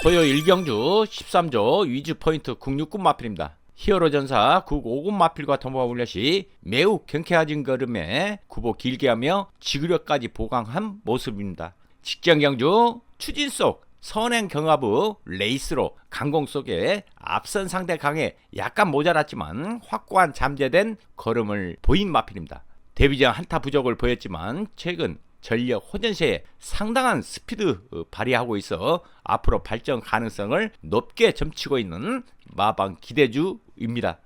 토요 1경주 13조 위즈포인트 국육군 마필입니다. 히어로전사 국오군 마필과 통과훈련시 매우 경쾌해진 걸음에 구보 길게 하며 지구력까지 보강한 모습입니다. 직전경주 추진 속 선행 경합의 레이스로 강공 속에 앞선 상대 강에 약간 모자랐지만 확고한 잠재된 걸음을 보인 마필입니다. 데뷔전 한타 부족을 보였지만 최근 전력 호전세에 상당한 스피드 발휘하고 있어 앞으로 발전 가능성을 높게 점치고 있는 마방 기대주입니다.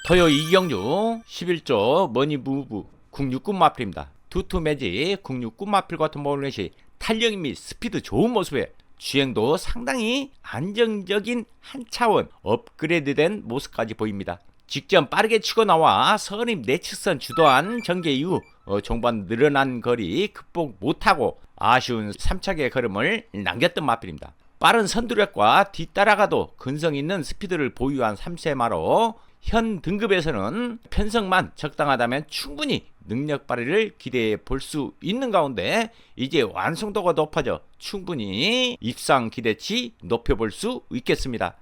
토요 2경주 11조 머니무브 국육군 마필입니다. 투투매지 국육군 마필과 통보훈련시 탄력 및 스피드 좋은 모습에 주행도 상당히 안정적인 한 차원 업그레이드된 모습까지 보입니다. 직전 빠르게 치고 나와 선임 내측선 주도한 전개 이후 종반 늘어난 거리 극복 못하고 아쉬운 3차계 걸음을 남겼던 마필입니다. 빠른 선두력과 뒤따라가도 근성 있는 스피드를 보유한 3세마로 현 등급에서는 편성만 적당하다면 충분히 능력 발휘를 기대해 볼 수 있는 가운데 이제 완성도가 높아져 충분히 입상 기대치 높여볼 수 있겠습니다.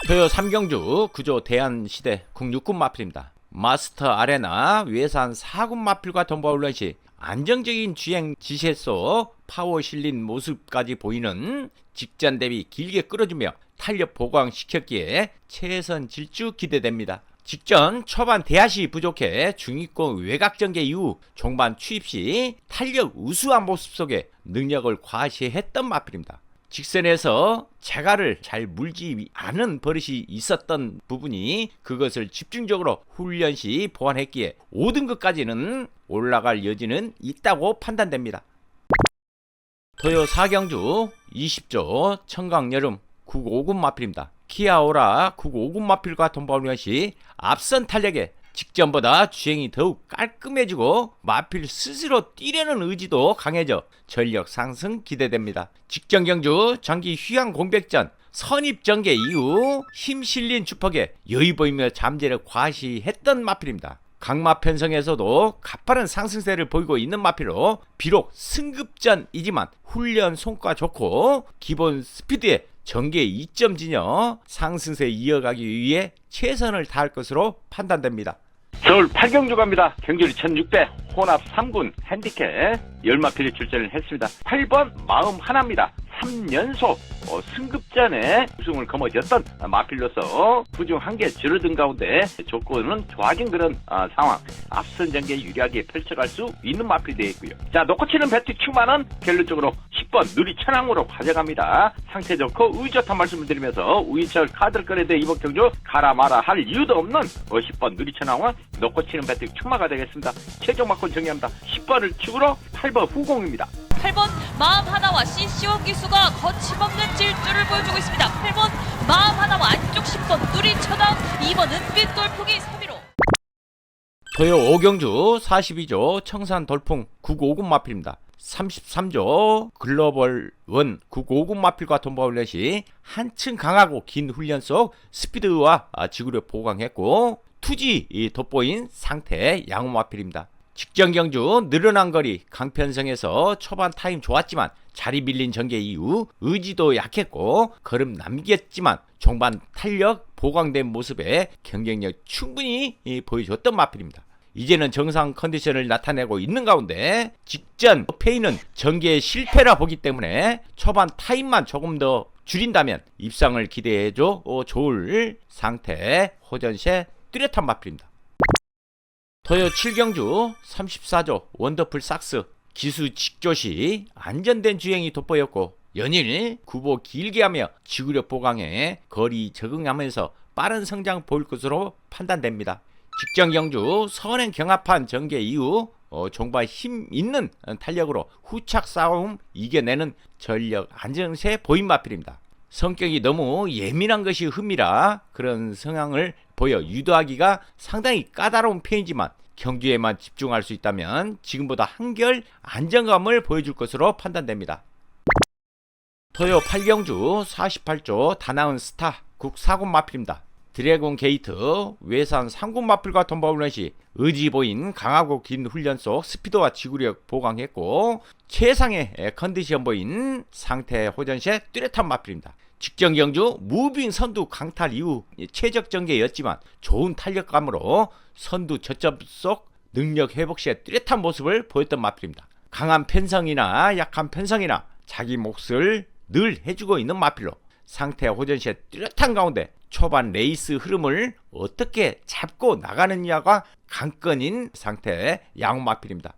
토요 3경주 구조 대한시대 국육군 마필입니다. 마스터 아레나 외산 4군 마필과 통보훈련시 안정적인 주행 지시에서 파워 실린 모습까지 보이는 직전 대비 길게 끌어주며 탄력 보강시켰기에 최선 질주 기대됩니다. 직전 초반 대하시 부족해 중위권 외곽 전개 이후 종반 추입 시 탄력 우수한 모습 속에 능력을 과시했던 마필입니다. 직선에서 재갈을 잘 물지 않은 버릇이 있었던 부분이 그것을 집중적으로 훈련 시 보완했기에 5등급까지는 올라갈 여지는 있다고 판단됩니다. 토요 4경주 20조 청강여름 국오군 마필입니다. 키아오라 국오군 마필과 통보훈련 시 앞선 탄력에 직전보다 주행이 더욱 깔끔해지고 마필 스스로 뛰려는 의지도 강해져 전력 상승 기대됩니다. 직전 경주 장기 휴양 공백전 선입 전개 이후 힘 실린 주퍽에 여유 보이며 잠재를 과시했던 마필입니다. 강마 편성에서도 가파른 상승세를 보이고 있는 마필로 비록 승급전이지만 훈련 성과 좋고 기본 스피드에 전개 2점 진여 상승세 이어가기 위해 최선을 다할 것으로 판단됩니다. 서울 8경주 갑니다. 경주리 1600 혼합 3군 핸디캡 10마필이 출전을 했습니다. 8번 마음 하나입니다. 3연속 승급전에 우승을 거머쥐었던 마필로서 부중 한 개 줄어든 가운데 조건은 좋아진 그런 상황 앞선 전개 유리하게 펼쳐갈 수 있는 마필이 되어 있고요. 자, 놓고 치는 배트 충만은 결론적으로 10번 누리천왕으로 가져갑니다. 상태 좋고 우위 좋다는 말씀을 드리면서 우위철 카드를 꺼내대 이번 경주 가라 마라 할 이유도 없는 10번 누리천왕은 놓고 치는 배트 충마가 되겠습니다. 최종 막권 정리합니다. 10번을 축으로 8번 후공입니다. 8번 마음 하나와 CC원 기수가 거침없는 질주를 보여주고 있습니다. 8번 마음 하나와 안쪽 10번 누리천왕 2번 은빛 돌풍이 3위로. 토요 5경주 42조 청산 돌풍 국오군 마필입니다. 33조 글로벌 원 국오군 마필과 통보훈련 시 한층 강하고 긴 훈련 속 스피드와 지구력 보강했고 투지 돋보인 상태 양호 마필입니다. 직전 경주 늘어난 거리 강편성에서 초반 타임 좋았지만 자리 밀린 전개 이후 의지도 약했고 걸음 남겼지만 종반 탄력 보강된 모습에 경쟁력 충분히 보여줬던 마필입니다. 이제는 정상 컨디션을 나타내고 있는 가운데 직전 페이는 전개 실패라 보기 때문에 초반 타임만 조금 더 줄인다면 입상을 기대해줘 좋을 상태 호전세 뚜렷한 마필입니다. 토요 7경주 34조 원더풀 삭스 기수 직조시 안전된 주행이 돋보였고 연일 구보 길게 하며 지구력 보강에 거리 적응하면서 빠른 성장 보일 것으로 판단됩니다. 직전 경주 선행 경합한 전개 이후 종반 힘 있는 탄력으로 후착 싸움 이겨내는 전력 안정세 보인 마필입니다. 성격이 너무 예민한 것이 흠이라 그런 성향을 보여 유도하기가 상당히 까다로운 편이지만 경주에만 집중할 수 있다면 지금보다 한결 안정감을 보여줄 것으로 판단됩니다. 토요 8경주 48조 다나은 스타 국 4군 마필입니다. 드래곤 게이트, 외산 3군 마필과 덤버블렛 시 의지 보인 강하고 긴 훈련 속 스피드와 지구력 보강했고 최상의 컨디션 보인 상태 호전시의 뚜렷한 마필입니다. 직전 경주 무빙 선두 강탈 이후 최적 전개였지만 좋은 탄력감으로 선두 저점 속 능력 회복 시에 뚜렷한 모습을 보였던 마필입니다. 강한 편성이나 약한 편성이나 자기 몫을 늘 해주고 있는 마필로 상태 호전 시에 뚜렷한 가운데 초반 레이스 흐름을 어떻게 잡고 나가느냐가 관건인 상태의 양호 마필입니다.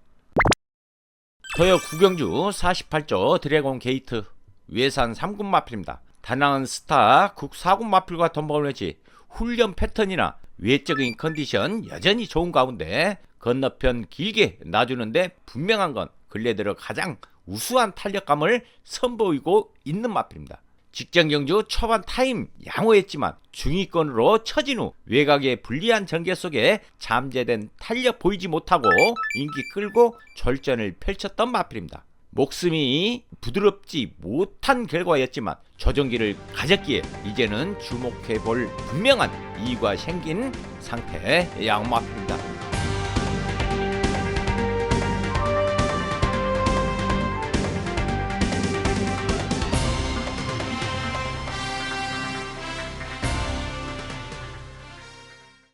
더여 구경주 48조 드래곤 게이트 외산 3군 마필입니다. 다낭은 스타 국 4군 마필과 덤버블렛이 훈련 패턴이나 외적인 컨디션 여전히 좋은 가운데 건너편 길게 놔주는데 분명한 건 근래 들어 가장 우수한 탄력감을 선보이고 있는 마필입니다. 직전 경주 초반 타임 양호했지만 중위권으로 처진 후 외곽의 불리한 전개 속에 잠재된 탄력 보이지 못하고 인기 끌고 절전을 펼쳤던 마필입니다. 목숨이 부드럽지 못한 결과였지만 조정기를 가졌기에 이제는 주목해볼 분명한 이유가 생긴 상태의 양마필입니다.